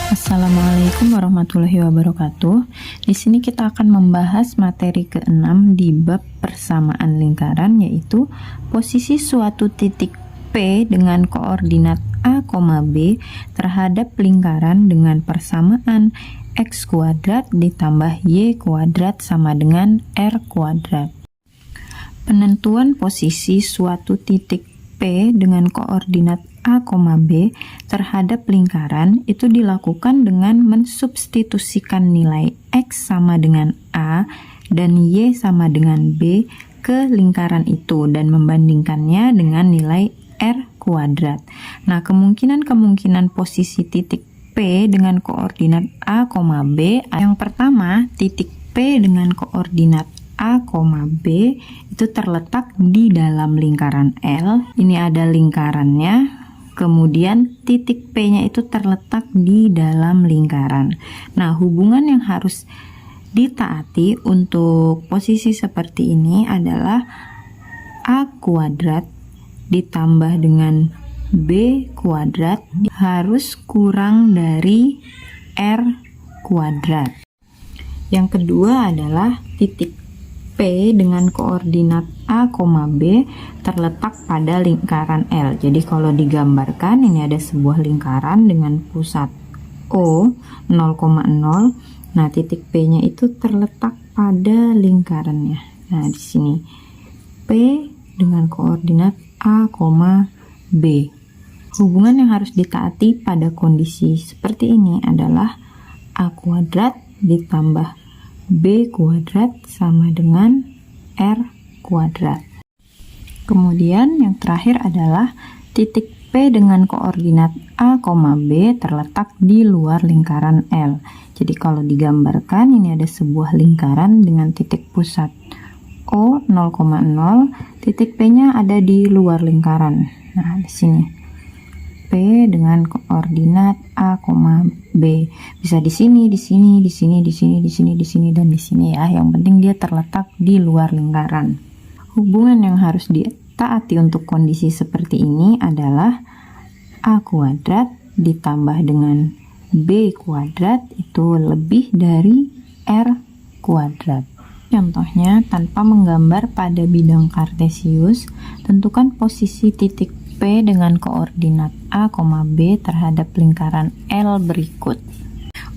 Assalamualaikum warahmatullahi wabarakatuh. Di sini kita akan membahas materi ke-6 di bab persamaan lingkaran, yaitu posisi suatu titik P dengan koordinat A, B terhadap lingkaran dengan persamaan X kuadrat ditambah Y kuadrat sama dengan R kuadrat. Penentuan posisi suatu titik P dengan koordinat A, B terhadap lingkaran itu dilakukan dengan mensubstitusikan nilai X sama dengan A dan Y sama dengan B ke lingkaran itu dan membandingkannya dengan nilai R kuadrat. Nah, kemungkinan posisi titik P dengan koordinat A, B. Yang pertama, titik P dengan koordinat A, B itu terletak di dalam lingkaran L. Ini ada lingkarannya. Kemudian titik P-nya itu terletak di dalam lingkaran. Nah, hubungan yang harus ditaati untuk posisi seperti ini adalah A kuadrat ditambah dengan B kuadrat harus kurang dari R kuadrat. Yang kedua adalah titik P dengan koordinat A, B terletak pada lingkaran L. Jadi kalau digambarkan ini ada sebuah lingkaran dengan pusat O 0,0. Nah, titik P-nya itu terletak pada lingkarannya. Nah, di sini P dengan koordinat A, B. Hubungan yang harus ditaati pada kondisi seperti ini adalah A kuadrat ditambah B kuadrat sama dengan R kuadrat. Kemudian yang terakhir adalah titik P dengan koordinat A, B terletak di luar lingkaran L. Jadi kalau digambarkan ini ada sebuah lingkaran dengan titik pusat O 0,0, titik P-nya ada di luar lingkaran. Nah, di sini P dengan koordinat A, B. Bisa di sini, di sini, di sini, di sini, di sini, di sini, dan di sini ya. Yang penting dia terletak di luar lingkaran. Hubungan yang harus ditaati untuk kondisi seperti ini adalah A kuadrat ditambah dengan B kuadrat itu lebih dari R kuadrat. Contohnya, tanpa menggambar pada bidang kartesius, tentukan posisi titik P dengan koordinat A, B terhadap lingkaran L berikut.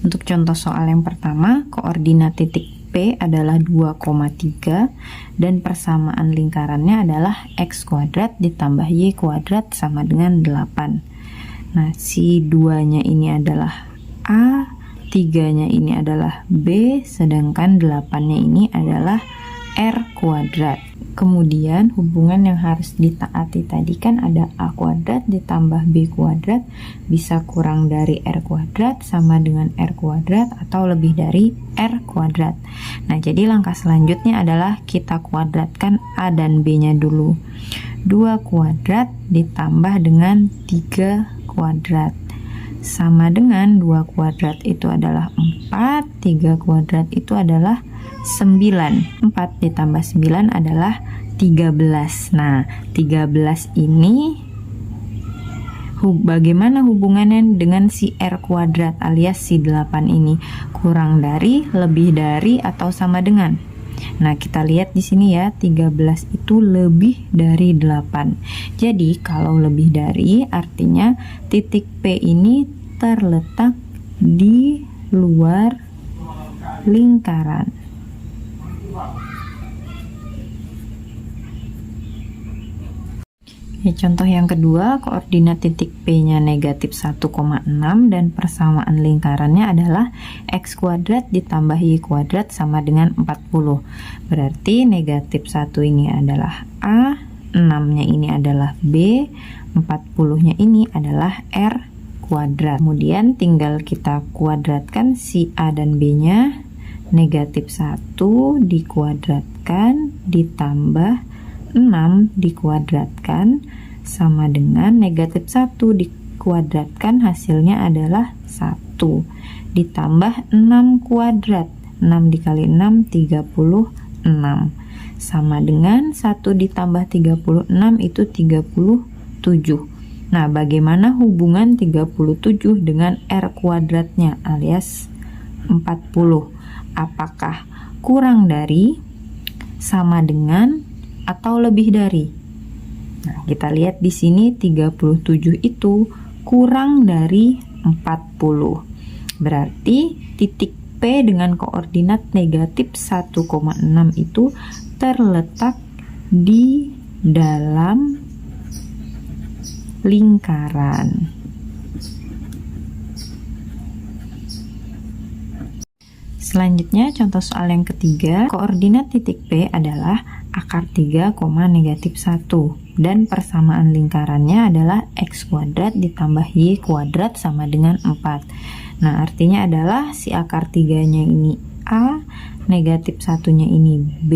Untuk contoh soal yang pertama, koordinat titik P adalah 2,3 dan persamaan lingkarannya adalah X kuadrat ditambah Y kuadrat sama dengan 8. Nah, si 2-nya ini adalah A, 3-nya ini adalah B, sedangkan 8-nya ini adalah R kuadrat. Kemudian hubungan yang harus ditaati tadi kan ada A kuadrat ditambah B kuadrat bisa kurang dari R kuadrat sama dengan R kuadrat atau lebih dari R kuadrat. Nah, jadi langkah selanjutnya adalah kita kuadratkan A dan B-nya dulu. 2 kuadrat ditambah dengan 3 kuadrat sama dengan 2 kuadrat itu adalah 4, 3 kuadrat itu adalah 9. 4 ditambah 9 adalah 13. Nah, 13 ini bagaimana hubungannya dengan si R kuadrat alias si 8 ini? Kurang dari, lebih dari, atau sama dengan? Nah, kita lihat di sini ya, 13 itu lebih dari 8. Jadi, kalau lebih dari artinya titik P ini terletak di luar lingkaran. Ya, contoh yang kedua, koordinat titik P-nya negatif 1,6 dan persamaan lingkarannya adalah X kuadrat ditambah Y kuadrat sama dengan 40. Berarti negatif 1 ini adalah A, 6-nya ini adalah B, 40-nya ini adalah R kuadrat. Kemudian tinggal kita kuadratkan si A dan B-nya. Negatif 1 dikuadratkan ditambah 6 dikuadratkan sama dengan negatif 1 dikuadratkan hasilnya adalah 1 ditambah 6 kuadrat. 6 dikali 6 36 sama dengan 1 ditambah 36 itu 37. Nah, bagaimana hubungan 37 dengan R kuadratnya alias 40? Apakah kurang dari, sama dengan, atau lebih dari? Nah, kita lihat di sini 37 itu kurang dari 40. Berarti titik P dengan koordinat negatif 1,6 itu terletak di dalam lingkaran. Selanjutnya contoh soal yang ketiga, koordinat titik P adalah akar 3, negatif 1 dan persamaan lingkarannya adalah x kuadrat ditambah y kuadrat sama dengan 4. Nah, artinya adalah si akar 3-nya ini A, negatif 1-nya ini B,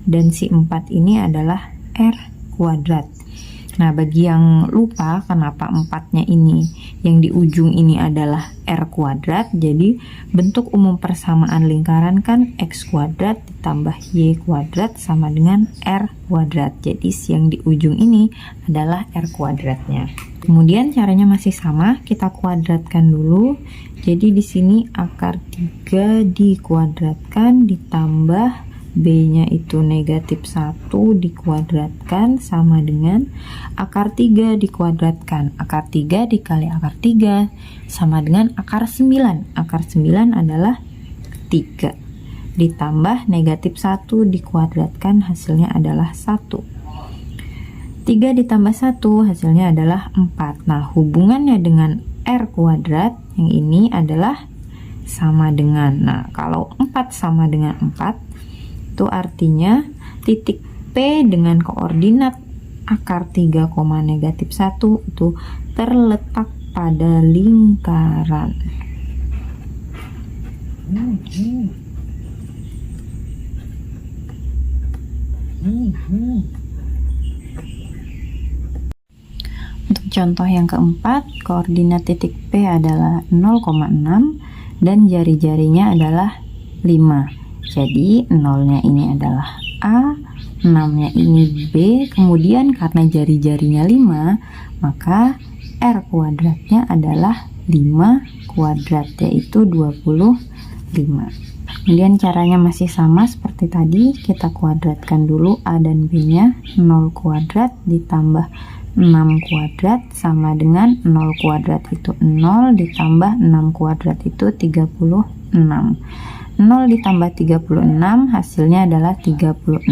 dan si 4 ini adalah R kuadrat. Nah, bagi yang lupa kenapa 4-nya ini yang di ujung ini adalah R kuadrat, jadi bentuk umum persamaan lingkaran kan X kuadrat ditambah Y kuadrat sama dengan R kuadrat. Jadi yang di ujung ini adalah R kuadratnya. Kemudian caranya masih sama, kita kuadratkan dulu. Jadi di sini akar 3 dikuadratkan ditambah B-nya itu negatif 1 dikuadratkan sama dengan akar 3 dikuadratkan. Akar 3 dikali akar 3 sama dengan akar 9. Akar 9 adalah 3. Ditambah negatif 1 dikuadratkan, hasilnya adalah 1. 3 ditambah 1 hasilnya adalah 4. Nah, hubungannya dengan R kuadrat yang ini adalah sama dengan. Nah, kalau 4 sama dengan 4, itu artinya titik P dengan koordinat akar 3, negatif 1 itu terletak pada lingkaran. Untuk contoh yang keempat, koordinat titik P adalah 0,6 dan jari-jarinya adalah 5. Jadi 0-nya ini adalah A, 6-nya ini B, kemudian karena jari-jarinya 5, maka R kuadratnya adalah 5 kuadrat, yaitu 25. Kemudian caranya masih sama seperti tadi, kita kuadratkan dulu A dan B-nya. 0 kuadrat ditambah 6 kuadrat sama dengan 0 kuadrat itu 0 ditambah 6 kuadrat itu 36. 0 ditambah 36 hasilnya adalah 36.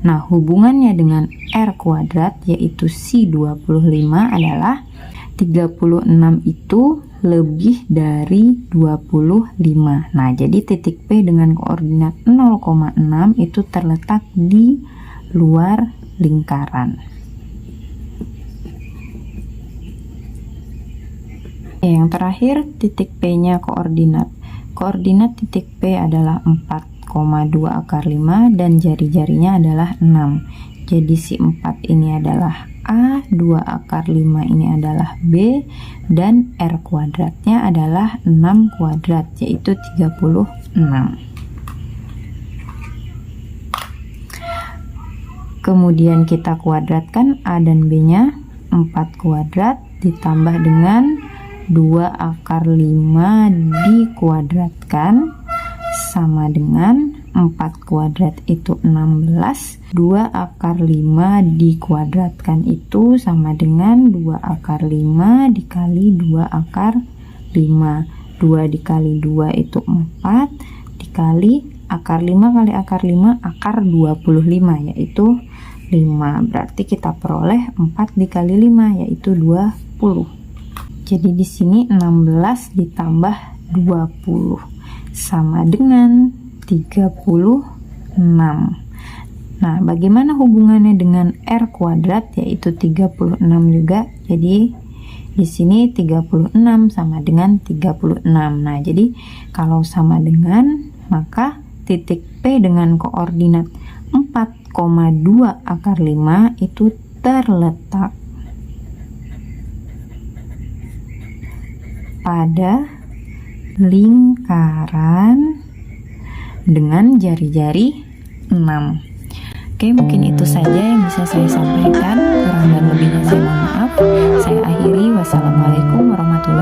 Nah, hubungannya dengan R kuadrat yaitu si 25 adalah 36 itu lebih dari 25. Nah, jadi titik P dengan koordinat 0,6 itu terletak di luar lingkaran. Yang terakhir, titik P-nya koordinat. Koordinat titik P adalah 4,2 akar 5 dan jari-jarinya adalah 6. Jadi si 4 ini adalah A, 2 akar 5 ini adalah B, dan R kuadratnya adalah 6 kuadrat, yaitu 36. Kemudian kita kuadratkan A dan B-nya, 4 kuadrat ditambah dengan 2 akar 5 dikuadratkan sama dengan 4 kuadrat itu 16. 2 akar 5 dikuadratkan itu sama dengan 2 akar 5 dikali 2 akar 5. 2 dikali 2 itu 4 dikali akar 5 kali akar 5 akar 25, yaitu 5. Berarti kita peroleh 4 dikali 5 yaitu 20. Jadi di sini 16 ditambah 20 sama dengan 36. Nah, bagaimana hubungannya dengan R kuadrat yaitu 36 juga? Jadi di sini 36 sama dengan 36. Nah, jadi kalau sama dengan, maka titik P dengan koordinat 4,2 akar 5 itu terletak pada lingkaran dengan jari-jari 6. Oke, mungkin itu saja yang bisa saya sampaikan. Kurang dan lebihnya saya mohon maaf. Saya akhiri. Wassalamualaikum warahmatullahi wabarakatuh.